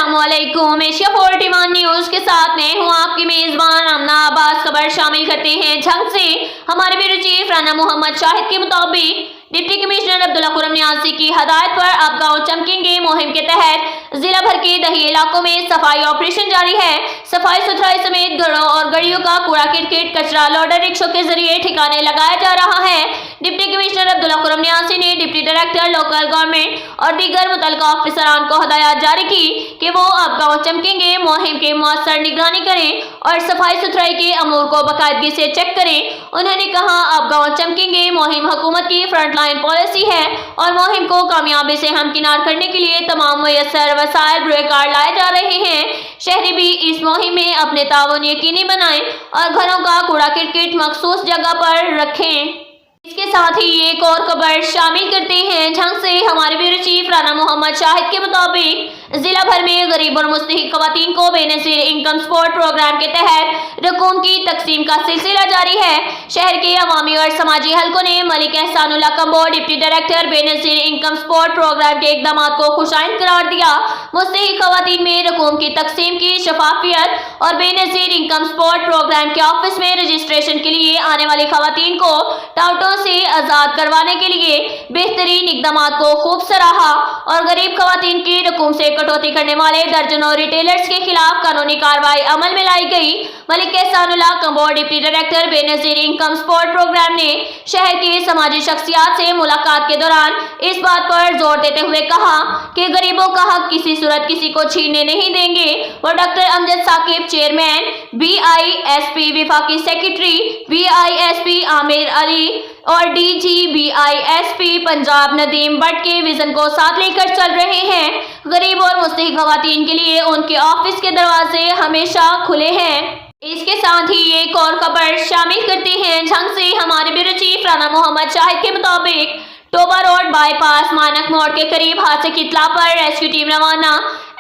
अस्सलामुअलैकुम। Asia 41 news के साथ मैं हूं आपकी मेजबान आमना अब्बास। खबर शामिल करते हैं झंग से। हमारे ब्यूरो चीफ राना मोहम्मद शाहिद के मुताबिक डिप्टी कमिश्नर अब्दुल्ला खुर्रम नियाज़ी की हदायत पर अब गाँव चमकेंगे मुहिम के तहत जिला भर के दही इलाकों में सफाई ऑपरेशन जारी है। सफाई सुथराई समेत घरों और गलियों का कूड़ा किरकिट कचरा लोडर रिक्शों के जरिए ठिकाने लगाया जा रहा है। डिप्टी कमिश्नर अब्दुल्ला खुर्रम नियाज़ी ने डिप्टी डायरेक्टर लोकल गवर्नमेंट और दीगर मुतल्लिका अफसरान को हदायत जारी की कि वो अब गाँव चमकेंगे मुहिम के मौसर निगरानी करें और सफाई सुथराई के अमूर को बाकायदगी से चेक करें। उन्होंने कहा, अब गाँव चमकेंगे मुहिम हुकूमत की फ्रंट लाइन पॉलिसी है और मुहिम को कामयाबी से हमकिनार करने के लिए तमाम मुयस्सर वसाइल बुरेकार लाए जा रहे हैं। शहरी भी इस मुहिम में अपने ताउन यकीनी बनाएं और घरों का कूड़ा किरकिट मखसूस जगह पर रखें। इसके साथ ही एक और खबर शामिल करते हैं झंग से। हमारे ब्यूरो चीफ राना मोहम्मद शाहिद के मुताबिक जिला भर में गरीब और मुस्तहिक खवातीन को बेनजीर इनकम सपोर्ट प्रोग्राम के तहत रकूम की तकसीम का सिलसिला जारी है। शहर के अवामी और समाजी हलकों ने Malik Ehsanullah Kamboj deputy director Benazir income support programme के इकदाम को खुशाइंद करार दिया। मुस्तहिक खवातीन में रकूम की तकसीम की शफाफियत और बेनजीर इनकम सपोर्ट प्रोग्राम के ऑफिस में रजिस्ट्रेशन के लिए आने वाली खवातीन को टाउटों से आजाद करवाने के लिए बेहतरीन इकदाम को खूब सराहा और गरीब खवातीन की रकूम से कटौती करने वाले दर्जनों रिटेलर्स के खिलाफ कानूनी कार्रवाई अमल में लाई गई। Malik Ehsanullah Kamboj deputy director Benazir income support programme ने शहर की समाजी शख्सियात से मुलाकात के दौरान इस बात पर जोर देते हुए कहा कि गरीबों का हक किसी सूरत किसी को छीनने नहीं देंगे। वो doctor Amjad Saqib chairman, BISP विफाकी सेक्रेटरी, BISP आमिर अली और DGBISP पंजाब नदीम भट्ट के विजन को साथ लेकर चल रहे हैं। गरीब और मुस्तहिक खवातीन के लिए उनके ऑफिस के दरवाजे हमेशा खुले हैं। इसके साथ ही एक और खबर शामिल करते हैं झंग से। हमारे ब्यूरो चीफ राना मोहम्मद शाहिद के मुताबिक टोबा रोड बाईपास मानक मोड़ के करीब हादसे की इत्तला पर रेस्क्यू टीम रवाना।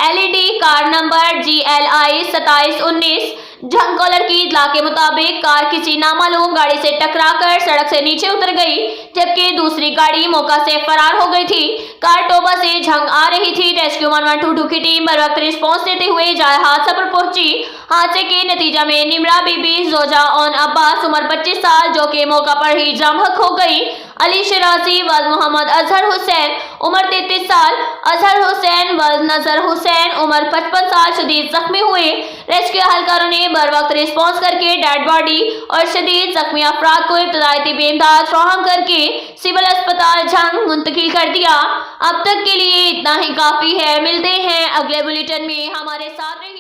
LED car number GLI 2719 Jhang caller की इत्तला के मुताबिक कार किसी नामालूम गाड़ी से टकराकर सड़क से नीचे उतर गई, जबकि दूसरी गाड़ी मौका से फरार हो गई थी। कार टोबा से झंग आ रही थी। रेस्क्यू 112 की टीम बर वक्त रिस्पॉन्स देते हुए जाए हादसा पर पहुंची। हादसे के नतीजा में निमरा बीबी जोजा और अब्बास उम्र 25 साल जो कि मौका पर ही जमहक हो गई, अली शराजी व मोहम्मद अजहर हुसैन उम्र 33 साल, अजहर हुसैन व नजर हुसैन उम्र 55 साल शदीद जख्मी हुए। रेस्क्यू अहलकारों ने बर वक्त रिस्पॉन्स करके डेड बॉडी और शदीद जख्मी अफराद को इब्तदाई तिब्बी इमदाद फराहम करके सिविल अस्पताल झंग मुंतकिल कर दिया। अब तक के लिए इतना ही काफी है। मिलते हैं अगले बुलेटिन में, हमारे साथ रहिए।